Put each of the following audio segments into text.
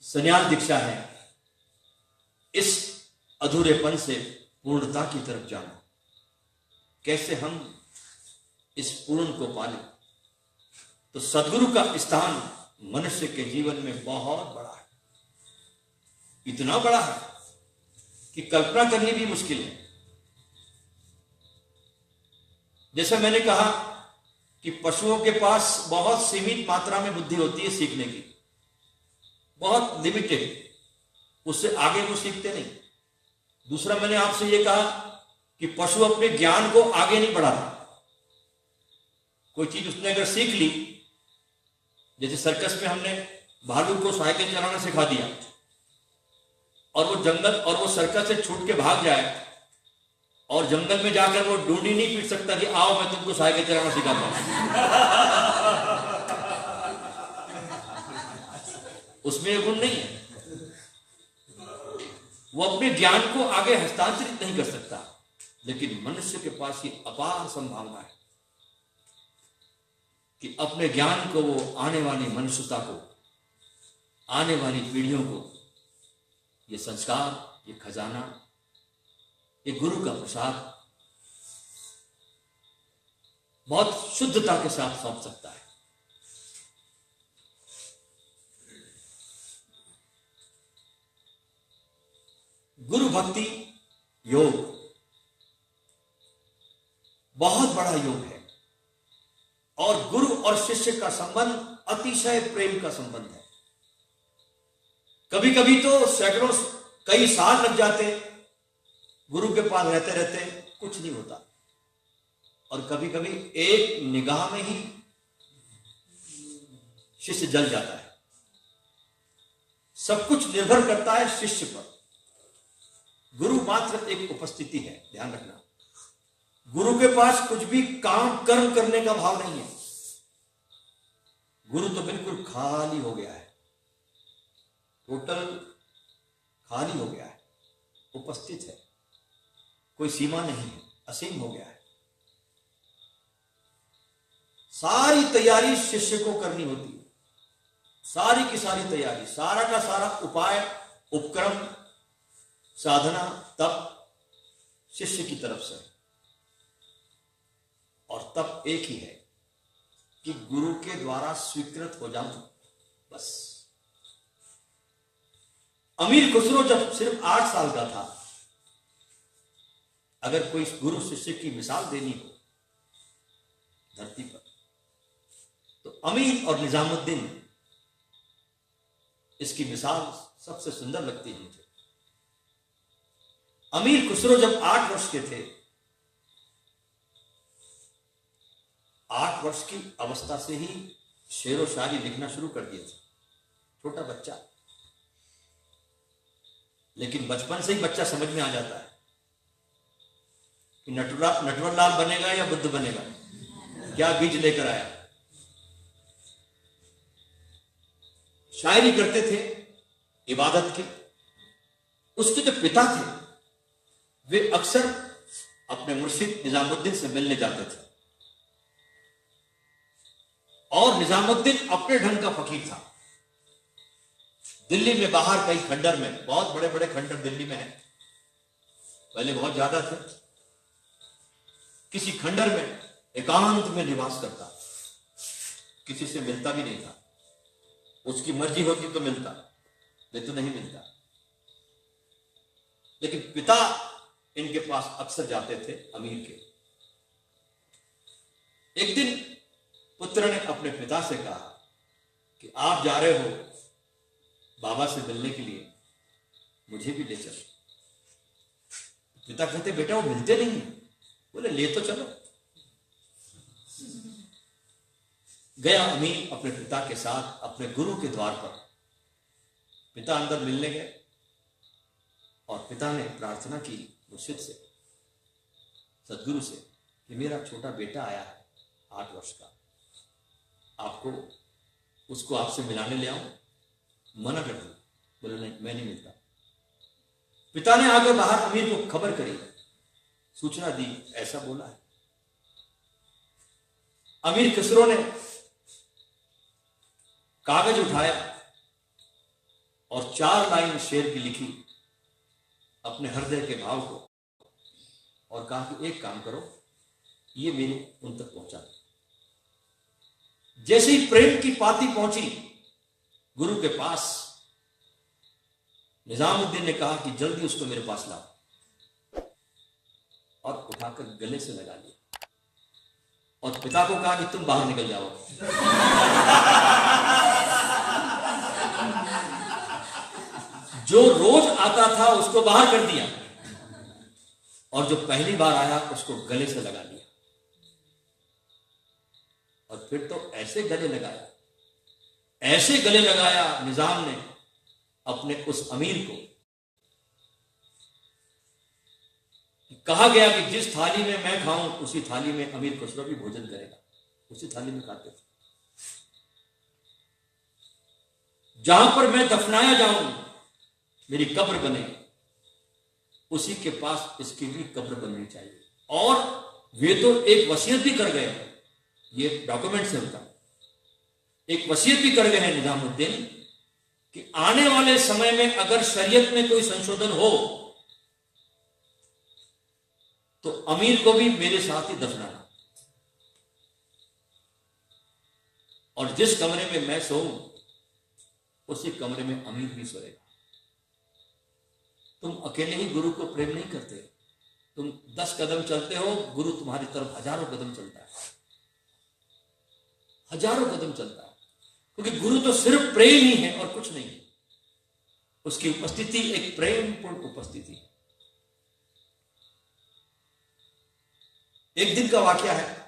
संन्यास दीक्षा है इस अधूरेपन से पूर्णता की तरफ जाना। कैसे हम इस पूर्ण को पालें? तो सद्गुरु का स्थान मनुष्य के जीवन में बहुत बड़ा है, इतना बड़ा है कि कल्पना करनी भी मुश्किल है। जैसे मैंने कहा कि पशुओं के पास बहुत सीमित मात्रा में बुद्धि होती है सीखने की, बहुत लिमिटेड, उससे आगे वो सीखते नहीं। दूसरा मैंने आपसे ये कहा कि पशु अपने ज्ञान को आगे नहीं बढ़ाता। कोई चीज उसने अगर सीख ली, जैसे सर्कस में हमने भालू को साइकिल चलाना सिखा दिया और वो जंगल और वो सर्कस से छूट के भाग जाए और जंगल में जाकर वो डूंडी नहीं पीट सकता कि आओ मैं तुमको साइकिल चलाना सिखाता हूं। उसमें ये गुण नहीं है। वो अपने ज्ञान को आगे हस्तांतरित नहीं कर सकता, लेकिन मनुष्य के पास ये अपार संभावना है कि अपने ज्ञान को वो आने वाली मनुष्यता को, आने वाली पीढ़ियों को ये संस्कार, ये खजाना, ये गुरु का प्रसाद बहुत शुद्धता के साथ सौंप सकता है। गुरु भक्ति योग बहुत बड़ा योग है और गुरु और शिष्य का संबंध अतिशय प्रेम का संबंध है। कभी कभी तो सैकड़ों, कई साल लग जाते गुरु के पास रहते रहते, कुछ नहीं होता, और कभी कभी एक निगाह में ही शिष्य जल जाता है। सब कुछ निर्भर करता है शिष्य पर। गुरु मात्र एक उपस्थिति है, ध्यान रखना। गुरु के पास कुछ भी काम कर्म करने का भाव नहीं है। गुरु तो बिल्कुल खाली हो गया है, टोटल खाली हो गया है, उपस्थित है, कोई सीमा नहीं है, असीम हो गया है। सारी तैयारी शिष्य को करनी होती है, सारी की सारी तैयारी, सारा का सारा उपाय, उपक्रम, साधना, तप शिष्य की तरफ से। और तप एक ही है कि गुरु के द्वारा स्वीकृत हो जाऊं, बस। अमीर खुसरो जब सिर्फ 8 साल का था, अगर कोई गुरु शिष्य की मिसाल देनी हो धरती पर, तो अमीर और निजामुद्दीन इसकी मिसाल सबसे सुंदर लगती है मुझे। अमीर खुसरो जब 8 वर्ष के थे, 8 वर्ष की अवस्था से ही शेरो शायरी लिखना शुरू कर दिया था, छोटा बच्चा। लेकिन बचपन से ही बच्चा समझ में आ जाता है कि नटवर लाल बनेगा या बुद्ध बनेगा, क्या बीज लेकर आया। शायरी करते थे इबादत की। उसके जो पिता थे वे अक्सर अपने मुर्शिद निजामुद्दीन से मिलने जाते थे, और निजामुद्दीन अपने ढंग का फकीर था। दिल्ली में बाहर कई खंडर में, बहुत बड़े बड़े खंडर दिल्ली में हैं, पहले बहुत ज्यादा थे, किसी खंडर में एकांत में निवास करता, किसी से मिलता भी नहीं था। उसकी मर्जी होती तो मिलता, नहीं तो नहीं मिलता। लेकिन पिता इनके पास अक्सर जाते थे, अमीर के। एक दिन पुत्र ने अपने पिता से कहा कि आप जा रहे हो बाबा से मिलने के लिए, मुझे भी ले चलो। पिता कहते बेटा वो मिलते नहीं है। बोले ले तो चलो। गया अमीर अपने पिता के साथ अपने गुरु के द्वार पर। पिता अंदर मिलने गए और पिता ने प्रार्थना की मुर्शिद से, सदगुरु से, कि मेरा छोटा बेटा आया है 8 वर्ष का, आपको उसको आपसे मिलाने ले आऊं? मना कर दिया। बोले नहीं, मैं नहीं मिलता। पिता ने आगे बाहर अमीर को खबर करी, सूचना दी, ऐसा बोला है। अमीर खुसरो ने कागज उठाया और 4 लाइन शेर की लिखी अपने हृदय के भाव को, और कहा कि एक काम करो, ये मेरे उन तक पहुंचा दो। जैसे ही प्रेम की पाती पहुंची गुरु के पास, निजामुद्दीन ने कहा कि जल्दी उसको मेरे पास लाओ, और उठाकर गले से लगा लिया और पिता को कहा कि तुम बाहर निकल जाओ। जो रोज आता था उसको बाहर कर दिया, और जो पहली बार आया उसको गले से लगा लिया। और फिर तो ऐसे गले लगाया, ऐसे गले लगाया निजाम ने अपने उस अमीर को, कहा गया कि जिस थाली में मैं खाऊं उसी थाली में अमीर खुसरो भी भोजन करेगा, उसी थाली में खाते थे। जहां पर मैं दफनाया जाऊं, मेरी कब्र बने, उसी के पास इसकी भी कब्र बननी चाहिए। और वे तो एक वसीयत भी कर गए, ये डॉक्यूमेंट्स है उनका, एक वसीयत भी कर गए हैं निजामुद्दीन कि आने वाले समय में अगर शरीयत में कोई संशोधन हो तो अमीर को भी मेरे साथ ही दफनाना, और जिस कमरे में मैं सोऊं उसी कमरे में अमीर भी सोएगा। तुम अकेले ही गुरु को प्रेम नहीं करते, तुम 10 कदम चलते हो, गुरु तुम्हारी तरफ हजारों कदम चलता है, हजारों कदम चलता है, क्योंकि गुरु तो सिर्फ प्रेम ही है और कुछ नहीं है। उसकी उपस्थिति एक प्रेमपूर्ण उपस्थिति है। एक दिन का वाकया है,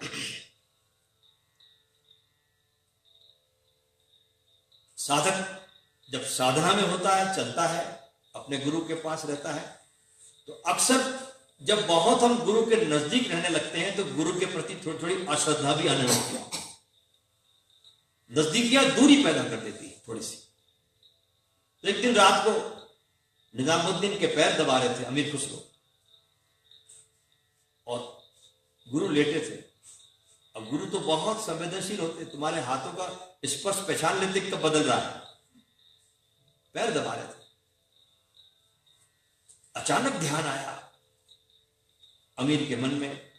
साधक जब साधना में होता है, चलता है, अपने गुरु के पास रहता है, तो अक्सर जब बहुत हम गुरु के नजदीक रहने लगते हैं तो गुरु के प्रति थोड़ी थोड़ी अश्रद्धा भी आने लगती है, नजदीकियां दूरी पैदा कर देती है थोड़ी सी। तो एक दिन रात को निजामुद्दीन के पैर दबा रहे थे अमीर खुसरो, और गुरु लेटे थे। अब गुरु तो बहुत संवेदनशील होते, तुम्हारे हाथों का स्पर्श पहचान लेते कब बदल रहा है। पैर दबा रहे थे, अचानक ध्यान आया, अमीर के मन में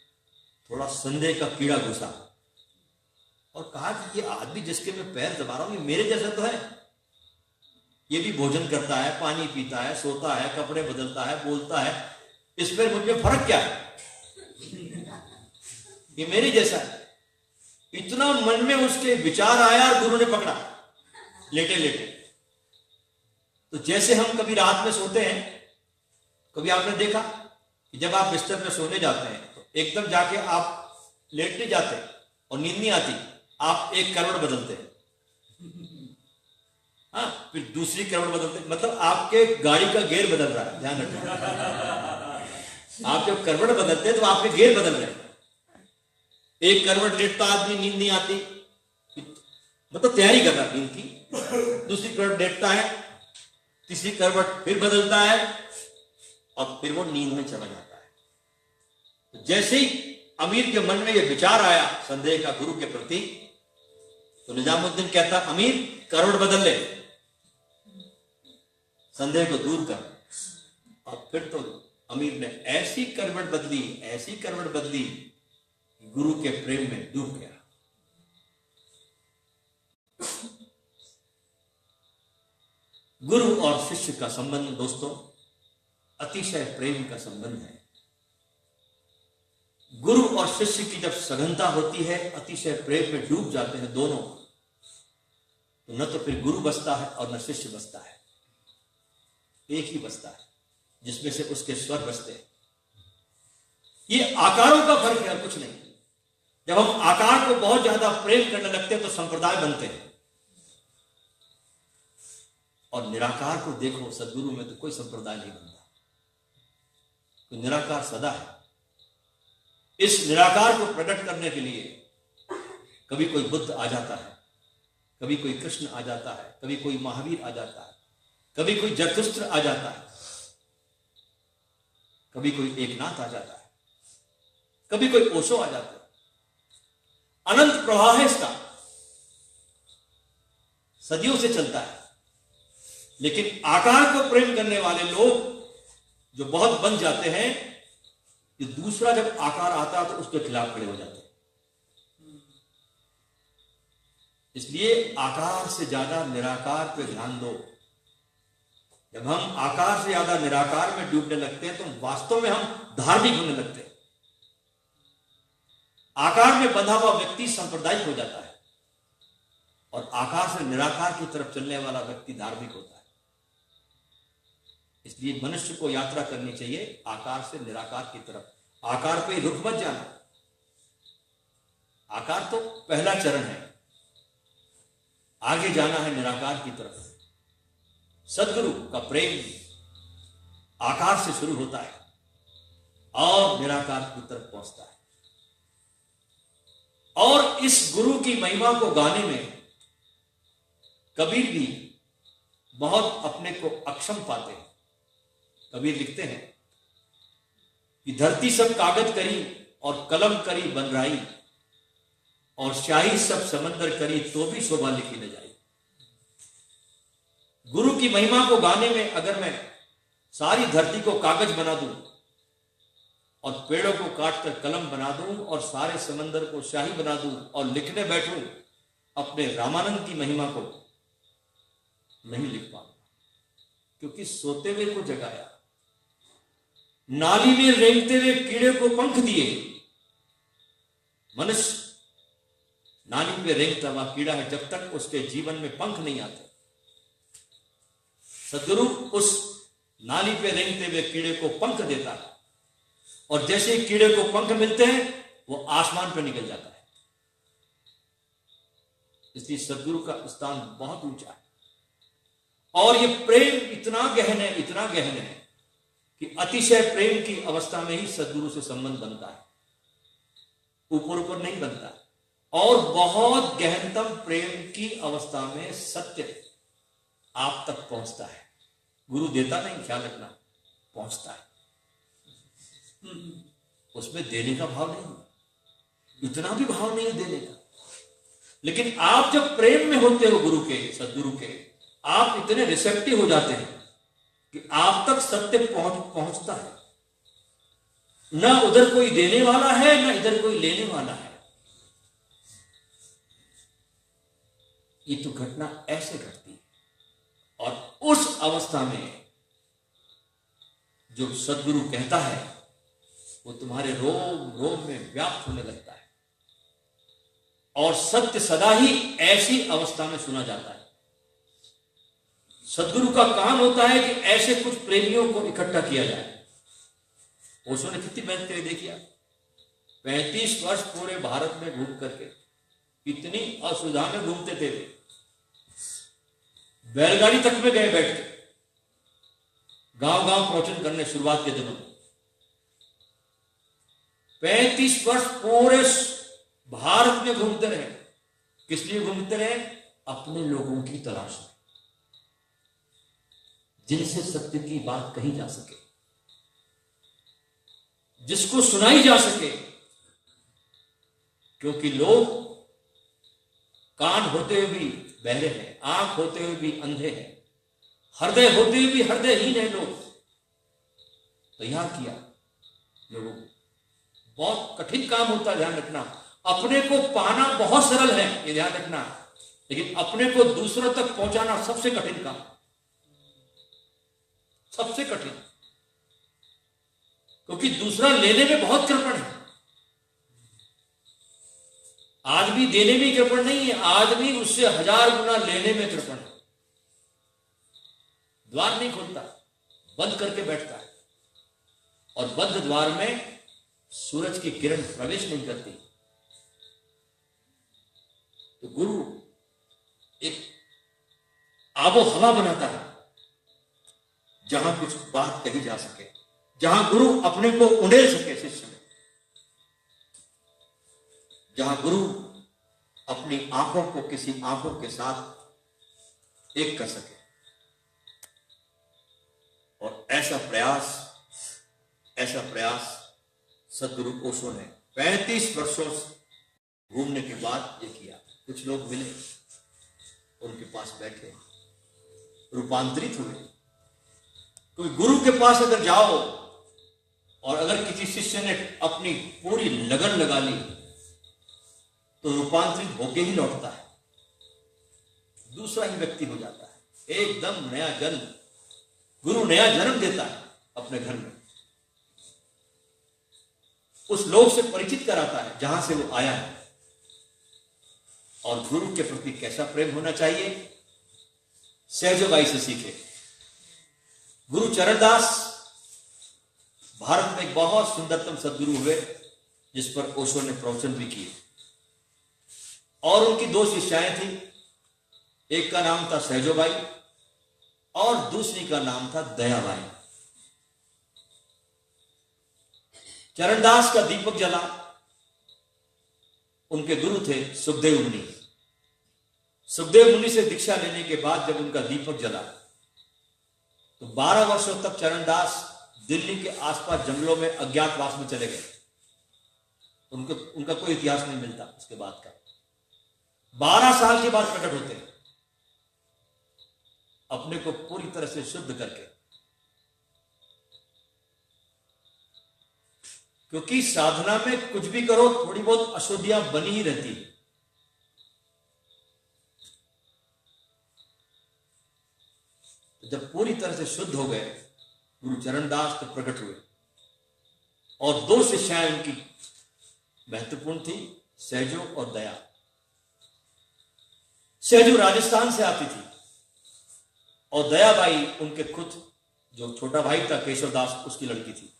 थोड़ा संदेह का कीड़ा घुसा, और कहा कि ये आदमी जिसके मैं पैर दबा रहा हूं, ये मेरे जैसा तो है, ये भी भोजन करता है, पानी पीता है, सोता है, कपड़े बदलता है, बोलता है, इस पर मुझे फर्क क्या है, ये मेरे जैसा है। इतना मन में उसके विचार आया और गुरु ने पकड़ा लेटे लेटे। तो जैसे हम कभी रात में सोते हैं, कभी आपने देखा कि जब आप बिस्तर में सोने जाते हैं तो एकदम जाके आप लेट नहीं जाते और नींद नहीं आती, आप एक करवट बदलते हैं, हाँ, फिर दूसरी करवट बदलते हैं, मतलब आपके गाड़ी का गियर बदल रहा है, ध्यान रखना। आप जब करवट बदलते हैं तो आपके गियर बदल रहे हैं। एक करवट लेटता आदमी, नींद नहीं आती, मतलब तैयारी कर रहा है नींद की, दूसरी करवट लेटता है, तीसरी करवट फिर बदलता है, और फिर वो नींद में चला जाता है। तो जैसे ही अमीर के मन में यह विचार आया संदेह का गुरु के प्रति, तो निजामुद्दीन कहता, अमीर करवट बदल ले, संदेह को दूर कर। और फिर तो अमीर ने ऐसी करवट बदली, ऐसी करवट बदली, गुरु के प्रेम में डूब गया। गुरु और शिष्य का संबंध दोस्तों अतिशय प्रेम का संबंध है। गुरु और शिष्य की जब सघनता होती है, अतिशय प्रेम में डूब जाते हैं दोनों, तो न तो फिर गुरु बसता है और न शिष्य बसता है, एक ही बसता है जिसमें से उसके स्वर बसते हैं। ये आकारों का फर्क है और कुछ नहीं। जब हम आकार को बहुत ज्यादा प्रेम करने लगते हैं तो संप्रदाय बनते हैं, और निराकार को देखो, सदगुरु में तो कोई संप्रदाय नहीं बनता, तो निराकार सदा है। इस निराकार को प्रकट करने के लिए कभी कोई बुद्ध आ जाता है, कभी कोई कृष्ण आ जाता है, कभी कोई महावीर आ जाता है, कभी कोई जरथुस्त्र आ जाता है, कभी कोई एकनाथ आ जाता है, कभी कोई ओशो आ जाता है। अनंत प्रवाह है इसका, सदियों से चलता है। लेकिन आकार को प्रेम करने वाले लोग जो बहुत बन जाते हैं कि दूसरा जब आकार आता है तो उसके खिलाफ खड़े हो जाते हैं। इसलिए आकार से ज्यादा निराकार पे ध्यान दो। जब हम आकार से ज्यादा निराकार में डूबने लगते हैं तो वास्तव में हम धार्मिक होने लगते हैं। आकार में बंधा हुआ व्यक्ति सांप्रदायिक हो जाता है और आकार से निराकार की तरफ चलने वाला व्यक्ति धार्मिक होता है। इसलिए मनुष्य को यात्रा करनी चाहिए आकार से निराकार की तरफ। आकार पे रुक मत जाना। आकार तो पहला चरण है, आगे जाना है निराकार की तरफ। सद्गुरु का प्रेम आकार से शुरू होता है और निराकार की तरफ पहुंचता है। और इस गुरु की महिमा को गाने में कबीर भी बहुत अपने को अक्षम पाते हैं। कबीर लिखते हैं कि धरती सब कागज करी और कलम करी बनराई, और शाही सब समंदर करी तो भी शोभा लिखी न जाई। गुरु की महिमा को गाने में अगर मैं सारी धरती को कागज बना दूं और पेड़ों को काटकर कलम बना दूं और सारे समंदर को शाही बना दूं और लिखने बैठूं अपने रामानंद की महिमा को, नहीं लिख पाऊंगा, क्योंकि सोते हुए को जगाया, नाली में रेंगते हुए कीड़े को पंख दिए। मनुष्य नाली में रेंगता हुआ कीड़ा है जब तक उसके जीवन में पंख नहीं आते। सद्गुरु उस नाली पे रेंगते हुए कीड़े को पंख देता है और जैसे ही कीड़े को पंख मिलते हैं वो आसमान पे निकल जाता है। इसलिए सद्गुरु का स्थान बहुत ऊंचा है और ये प्रेम इतना गहन है, इतना गहन है कि अतिशय प्रेम की अवस्था में ही सद्गुरु से संबंध बनता है, ऊपर ऊपर नहीं बनता। और बहुत गहनतम प्रेम की अवस्था में सत्य आप तक पहुंचता है। गुरु देता नहीं, ख्याल रखना, पहुंचता है। उसमें देने का भाव नहीं, इतना भी भाव नहीं देने का। लेकिन आप जब प्रेम में होते हो गुरु के, सद्गुरु के, आप इतने रिसेप्टिव हो जाते हैं कि आप तक सत्य पहुंचता है। न उधर कोई देने वाला है न इधर कोई लेने वाला है। ये तो घटना ऐसे घटती है और उस अवस्था में जो सद्गुरु कहता है वो तुम्हारे रोम रोम में व्याप्त होने लगता है और सत्य सदा ही ऐसी अवस्था में सुना जाता है। सद्गुरु का काम होता है कि ऐसे कुछ प्रेमियों को इकट्ठा किया जाए। ओशो ने कितनी मेहनत करके देखिए, 35 वर्ष पूरे भारत में घूम करके कितनी असुविधा में घूमते थे। बैलगाड़ी तक में गए बैठ के, गांव गांव प्रवचन करने शुरुआत के दिनों में। 35 वर्ष पूरे भारत में घूमते रहे। किस लिए घूमते रहे? अपने लोगों की तलाश में, जिनसे सत्य की बात कही जा सके, जिसको सुनाई जा सके। क्योंकि लोग कान होते हुए भी बहरे हैं, आंख होते हुए भी अंधे हैं, हृदय होते हुए भी हृदयहीन है लोग। तो यहां किया लोगों को बहुत कठिन काम होता है, ध्यान रखना। अपने को पाना बहुत सरल है, ये ध्यान रखना, लेकिन अपने को दूसरों तक पहुंचाना सबसे कठिन काम, सबसे कठिन। क्योंकि दूसरा लेने में बहुत कृपण है। आदमी देने में कृपण नहीं है, आदमी उससे 1000 गुना लेने में कृपण है। द्वार नहीं खोलता, बंद करके बैठता है और बंद द्वार में सूरज की किरण प्रवेश नहीं करती। तो गुरु एक आबो हवा बनाता है जहां कुछ बात कही जा सके, जहां गुरु अपने को उंडेल सके शिष्य में, जहां गुरु अपनी आंखों को किसी आंखों के साथ एक कर सके। और ऐसा प्रयास सद्गुरु ओशो ने 35 वर्षों घूमने के बाद ये किया। कुछ लोग मिले, उनके पास बैठे, रूपांतरित हुए। क्योंकि गुरु के पास अगर जाओ और अगर किसी शिष्य ने अपनी पूरी लगन लगा ली तो रूपांतरित होके ही लौटता है, दूसरा ही व्यक्ति हो जाता है, एकदम नया जन्म। गुरु नया जन्म देता है अपने घर में, उस लोक से परिचित कराता है जहां से वो आया है। और गुरु के प्रति कैसा प्रेम होना चाहिए, सहजोबाई से सीखे। गुरु चरणदास भारत में एक बहुत सुंदरतम सदगुरु हुए जिस पर ओशो ने प्रवचन भी किए। और उनकी दो शिष्याएं थी, एक का नाम था सहजोबाई और दूसरी का नाम था दयाबाई। चरणदास का दीपक जला, उनके गुरु थे सुखदेव मुनि। सुखदेव मुनि से दीक्षा लेने के बाद जब उनका दीपक जला तो 12 वर्षों तक चरणदास दिल्ली के आसपास जंगलों में अज्ञातवास में चले गए। उनका कोई इतिहास नहीं मिलता उसके बाद का। 12 साल के बाद प्रकट होते हैं, अपने को पूरी तरह से शुद्ध करके। क्योंकि साधना में कुछ भी करो थोड़ी बहुत अशुद्धियां बनी ही रहती है। जब पूरी तरह से शुद्ध हो गए गुरु चरणदास तो प्रकट हुए। और दो शिष्याएं उनकी महत्वपूर्ण थी, सहजो और दया। सहजो राजस्थान से आती थी और दयाबाई उनके खुद जो छोटा भाई था केशवदास उसकी लड़की थी।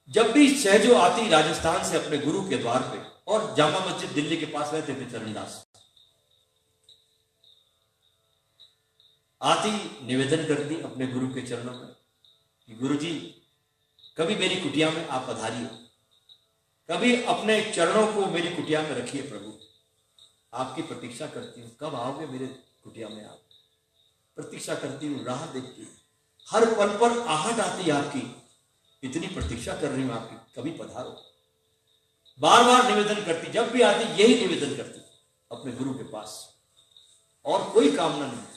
जब भी सहजो आती राजस्थान से अपने गुरु के द्वार पे, और जामा मस्जिद दिल्ली के पास रहते थे चरणदास, आती निवेदन करती अपने गुरु के चरणों में कि गुरु जी कभी मेरी कुटिया में आप पधारिए, कभी अपने चरणों को मेरी कुटिया में रखिए प्रभु, आपकी प्रतीक्षा करती हूं, कब आओगे मेरे कुटिया में, आप प्रतीक्षा करती हूं, राह देखती हूं, हर पल पर आहट आती आपकी, इतनी प्रतीक्षा कर रही हूं आपकी, कभी पधारो। बार बार निवेदन करती, जब भी आती यही निवेदन करती अपने गुरु के पास, और कोई कामना नहीं।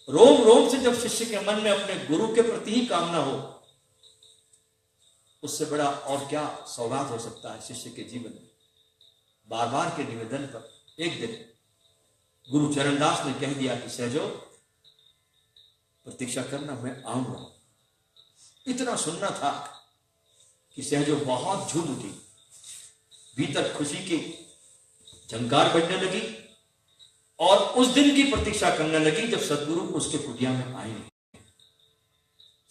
रोम रोम से जब शिष्य के मन में अपने गुरु के प्रति ही कामना हो, उससे बड़ा और क्या सौगात हो सकता है शिष्य के जीवन में। बार बार के निवेदन पर एक दिन गुरु चरणदास ने कह दिया कि सहजो प्रतीक्षा करना, मैं आऊंगा। इतना सुनना था कि सहजो बहुत झूम उठी, भीतर खुशी की झंकार बढ़ने लगी और उस दिन की प्रतीक्षा करने लगी जब सदगुरु उसके कुटिया में आएंगे।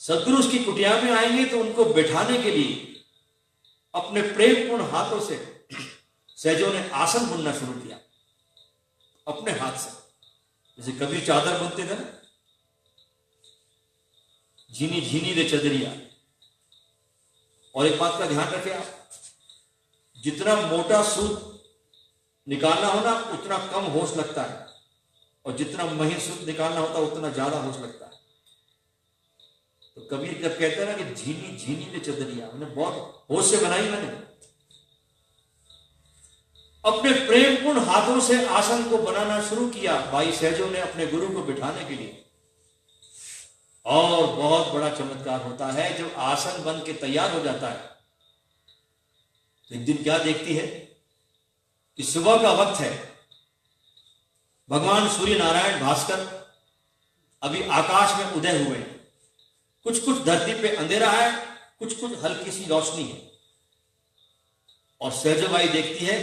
सदगुरु उसकी कुटिया में आएंगे तो उनको बैठाने के लिए अपने प्रेमपूर्ण हाथों से सहजो ने आसन बुनना शुरू किया अपने हाथ से, जैसे कभी चादर बुनते थे ना, झीनी झीनी रे चदरिया। और एक बात का ध्यान रखें आप, जितना मोटा सूत निकालना हो ना उतना कम होश लगता है, और जितना महीन सूत निकालना होता है उतना ज्यादा होश लगता है। तो कबीर जब कहते हैं ना कि झीनी झीनी रे चदरिया, मैंने बहुत होश से बनाई, मैंने अपने प्रेमपूर्ण हाथों से आसन को बनाना शुरू किया भाई सहजो ने अपने गुरु को बिठाने के लिए। और बहुत बड़ा चमत्कार होता है जब आसन बन के तैयार हो जाता है तो एक दिन क्या देखती है कि सुबह का वक्त है, भगवान सूर्य नारायण भास्कर अभी आकाश में उदय हुए हैं, कुछ कुछ धरती पे अंधेरा है, कुछ कुछ हल्की सी रोशनी है। और सहजोबाई देखती है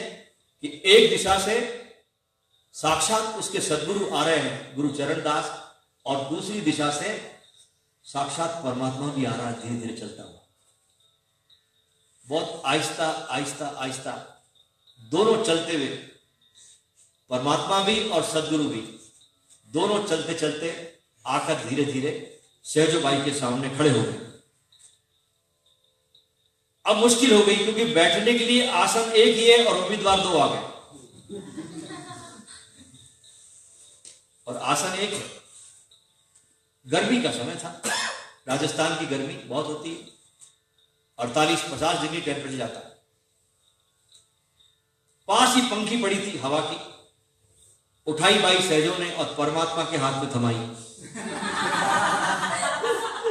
कि एक दिशा से साक्षात उसके सदगुरु आ रहे हैं गुरु चरणदास, और दूसरी दिशा से साक्षात परमात्मा भी आ रहा है धीरे धीरे चलता हुआ। बहुत आहिस्ता आहिस्ता आहिस्ता दोनों चलते हुए, परमात्मा भी और सदगुरु भी दोनों चलते चलते आकर धीरे धीरे सहजोबाई के सामने खड़े हो गए। अब मुश्किल हो गई क्योंकि बैठने के लिए आसन एक ही है और उम्मीदवार दो आ गए, और आसन एक है। गर्मी का समय था, राजस्थान की गर्मी बहुत होती है, 48-50 डिग्री टेम्परेचर जाता है। पास ही पंखी पड़ी थी हवा की, उठाई बाई सहजों ने और परमात्मा के हाथ में थमाई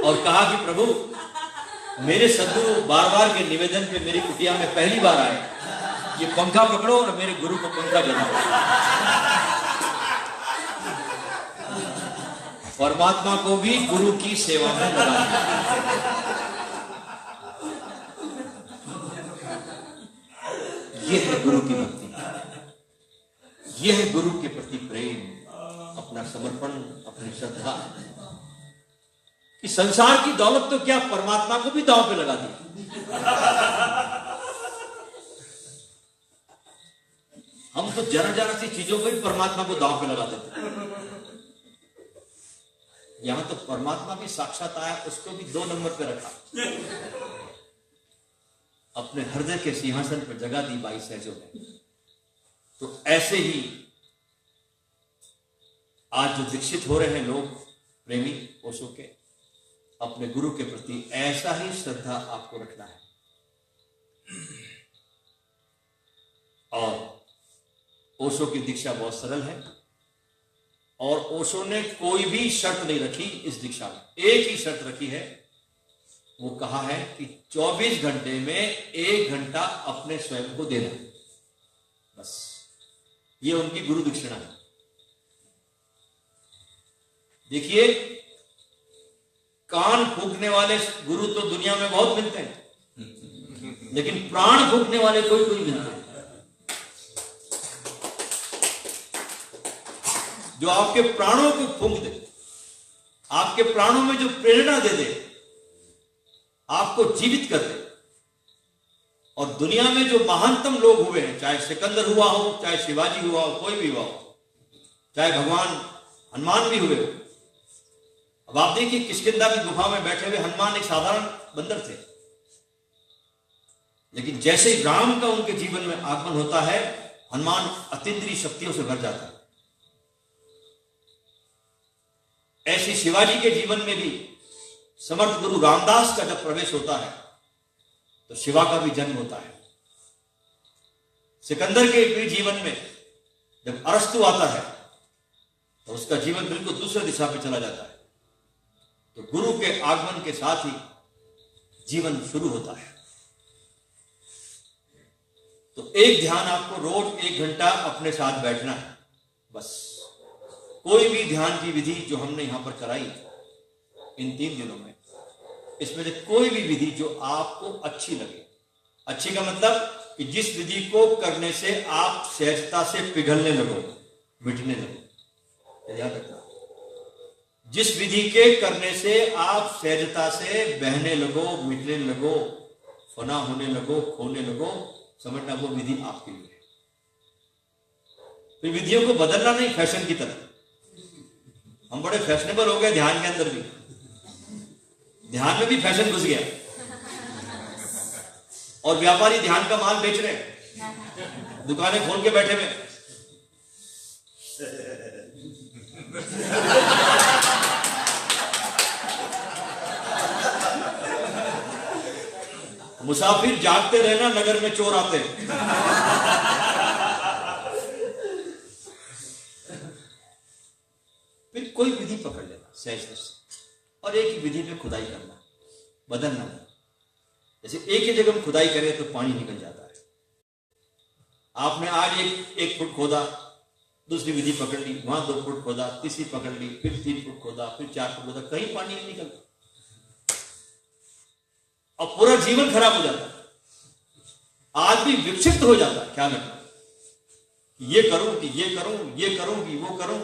और कहा कि प्रभु, मेरे सद्गुरु बार बार के निवेदन पे मेरी कुटिया में पहली बार आए, ये पंखा पकड़ो और मेरे गुरु को पंखा जलाओ। परमात्मा को भी गुरु की सेवा में लगा दिया। यह है गुरु की भक्ति, यह है गुरु के प्रति प्रेम, अपना समर्पण, अपनी श्रद्धा। कि संसार की दौलत तो क्या, परमात्मा को भी दांव पे लगा दी। हम तो जरा जरा सी चीजों को ही परमात्मा को दांव पे लगा देते। यहां तो परमात्मा भी साक्षात आया, उसको भी 2 नंबर पे रखा, अपने हृदय के सिंहासन पर जगह दी बाई सहजों ने। तो ऐसे ही आज जो दीक्षित हो रहे हैं लोग, प्रेमी ओशो के, अपने गुरु के प्रति ऐसा ही श्रद्धा आपको रखना है। और ओशो की दीक्षा बहुत सरल है और ओशो ने कोई भी शर्त नहीं रखी इस दीक्षा में। एक ही शर्त रखी है, वो कहा है कि 24 घंटे में 1 घंटा अपने स्वयं को देना, बस। ये उनकी गुरु दक्षिणा है। देखिए, कान फूंकने वाले गुरु तो दुनिया में बहुत मिलते हैं, लेकिन प्राण फूंकने वाले कोई मिलते हैं। जो आपके प्राणों को फूंक दे, आपके प्राणों में जो प्रेरणा दे दे, आपको जीवित कर दे। और दुनिया में जो महानतम लोग हुए हैं, चाहे सिकंदर हुआ हो, चाहे शिवाजी हुआ हो, कोई भी हुआ हो, चाहे भगवान हनुमान भी हुए हो। अब आप देखिए, किष्किंधा की गुफा में बैठे हुए हनुमान एक साधारण बंदर थे, लेकिन जैसे ही राम का उनके जीवन में आगमन होता है, हनुमान अतीन्द्रिय शक्तियों से भर जाता है। ऐसे शिवाजी के जीवन में भी समर्थ गुरु रामदास का जब प्रवेश होता है तो शिवा का भी जन्म होता है। सिकंदर के भी जीवन में जब अरस्तु आता है तो उसका जीवन बिल्कुल दूसरे दिशा पे चला जाता है। तो गुरु के आगमन के साथ ही जीवन शुरू होता है। तो एक ध्यान आपको रोज 1 घंटा अपने साथ बैठना है, बस। कोई भी ध्यान की विधि जो हमने यहां पर कराई इन 3 दिनों में, इसमें से कोई भी विधि जो आपको अच्छी लगे, अच्छी का मतलब कि जिस विधि को करने से आप सहजता से पिघलने लगो, मिटने लगो, याद रखना। जिस विधि के करने से आप सहजता से बहने लगो, मिटने लगो, फना होने लगो, खोने लगो, समझना वो विधि आपके लिए है। तो विधियों को बदलना नहीं फैशन की तरह। हम बड़े फैशनेबल हो गए ध्यान के अंदर भी, ध्यान में भी फैशन घुस गया और व्यापारी ध्यान का माल बेच रहे हैं, दुकानें खोल के बैठे हुए। मुसाफिर जागते रहना, नगर में चोर आते हैं। फिर कोई विधि पकड़ लेना सहजता से और एक ही विधि में खुदाई करना, बदलना नहीं। जैसे एक ही जगह में खुदाई करें तो पानी निकल जाता है। आपने आज एक फुट खोदा, दूसरी विधि पकड़ ली, वहां 2 फुट खोदा, तीसरी पकड़ ली, फिर 3 फुट खोदा, फिर 4 फुट खोदा, कहीं पानी नहीं निकलता और पूरा जीवन खराब हो जाता है। आदमी विक्षिप्त हो जाता है, क्या करना, ये करूं कि ये करूं, ये करूं कि वो करूं।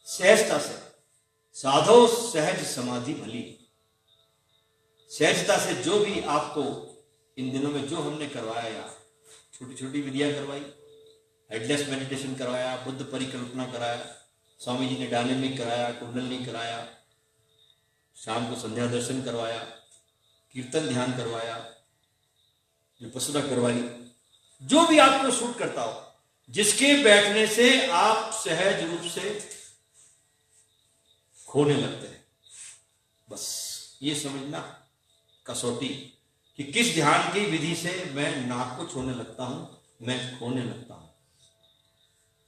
सहजता से साधो सहज समाधि भली। सहजता से जो भी आपको इन दिनों में जो हमने करवाया, या छोटी छोटी विधियां करवाई, हेडलेस मेडिटेशन करवाया, बुद्ध परिकल्पना कराया, स्वामी जी ने डायनेमिक कराया, कुंडलनी कराया, शाम को संध्या दर्शन करवाया, कीर्तन ध्यान करवाया, विपस्सना करवाई, जो भी आपको सूट करता हो, जिसके बैठने से आप सहज रूप से खोने लगते हैं, बस ये समझना कसौटी कि किस ध्यान की विधि से मैं नाक को छोड़ने लगता हूं, मैं खोने लगता हूं।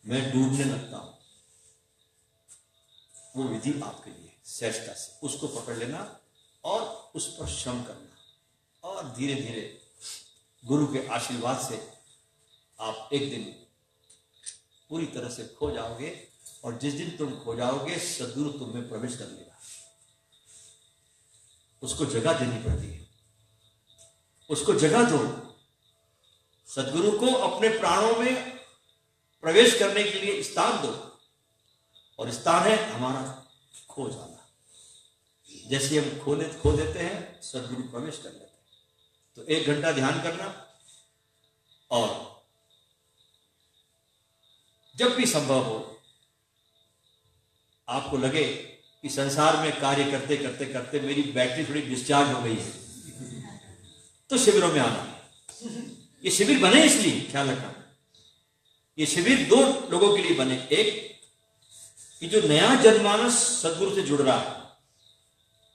मैं डूबने लगता हूं, वो विधि आपके लिए सहजता से उसको पकड़ लेना और उस पर श्रम करना, और धीरे धीरे गुरु के आशीर्वाद से आप एक दिन पूरी तरह से खो जाओगे, और जिस दिन तुम खो जाओगे सद्गुरु तुम में प्रवेश कर लेगा। उसको जगह देनी पड़ती है, उसको जगह दो। सद्गुरु को अपने प्राणों में प्रवेश करने के लिए स्थान दो, और स्थान है हमारा खो जाना। जैसे हम खो देते हैं, सद्गुरु प्रवेश कर लेते हैं। तो 1 घंटा ध्यान करना, और जब भी संभव हो, आपको लगे कि संसार में कार्य करते करते करते मेरी बैटरी थोड़ी डिस्चार्ज हो गई है, तो शिविरों में आना। ये शिविर बने इसलिए, ख्याल रखना, ये शिविर 2 लोगों के लिए बने। एक कि जो नया जनमानस सद्गुरु से जुड़ रहा है,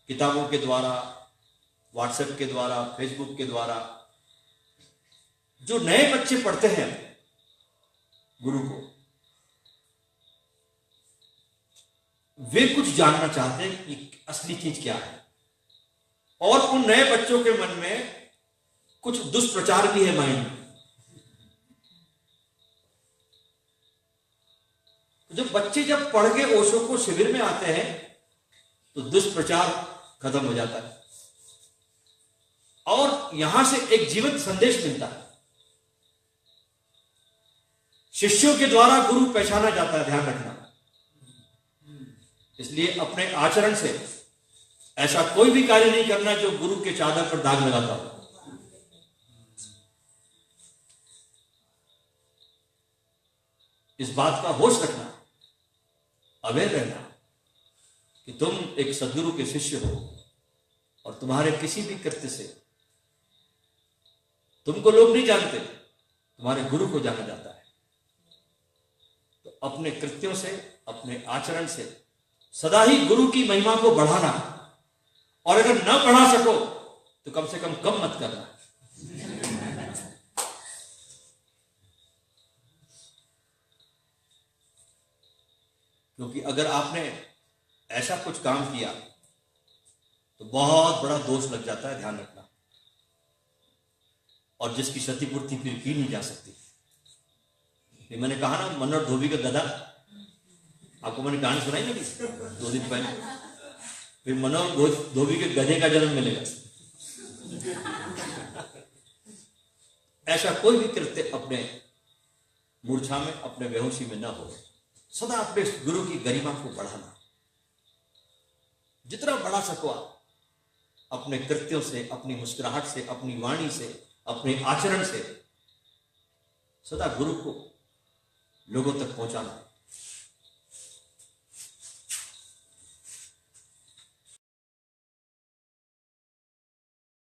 किताबों के द्वारा, व्हाट्सएप के द्वारा, फेसबुक के द्वारा, जो नए बच्चे पढ़ते हैं गुरु को, वे कुछ जानना चाहते हैं कि असली चीज क्या है। और उन नए बच्चों के मन में कुछ दुष्प्रचार भी है माइंड में। जब बच्चे जब पढ़ के ओशो को शिविर में आते हैं तो दुष्प्रचार खत्म हो जाता है, और यहां से एक जीवंत संदेश मिलता है। शिष्यों के द्वारा गुरु पहचाना जाता है, ध्यान रखना। इसलिए अपने आचरण से ऐसा कोई भी कार्य नहीं करना जो गुरु के चादर पर दाग लगाता हो। इस बात का होश रखना, अवेयर रहना कि तुम एक सद्गुरु के शिष्य हो, और तुम्हारे किसी भी कृत्य से तुमको लोग नहीं जानते, तुम्हारे गुरु को जाना जाता है। तो अपने कृत्यों से, अपने आचरण से सदा ही गुरु की महिमा को बढ़ाना, और अगर न बढ़ा सको तो कम से कम मत करना। क्योंकि अगर आपने ऐसा कुछ काम किया तो बहुत बड़ा दोष लग जाता है, ध्यान रखना, और जिसकी क्षतिपूर्ति फिर की नहीं जा सकती। मैंने कहा ना, मनोहर धोबी का गधा, आपको मैंने कहानी सुनाई ना 2 दिन पहले। फिर मनोहर धोबी के गधे का जन्म मिलेगा। ऐसा कोई भी कृत्य अपने मूर्छा में, अपने बेहोशी में न हो। सदा अपने गुरु की गरिमा को बढ़ाना, जितना बढ़ा सको आप, अपने कृत्यों से, अपनी मुस्कुराहट से, अपनी वाणी से, अपने आचरण से सदा गुरु को लोगों तक पहुंचाना।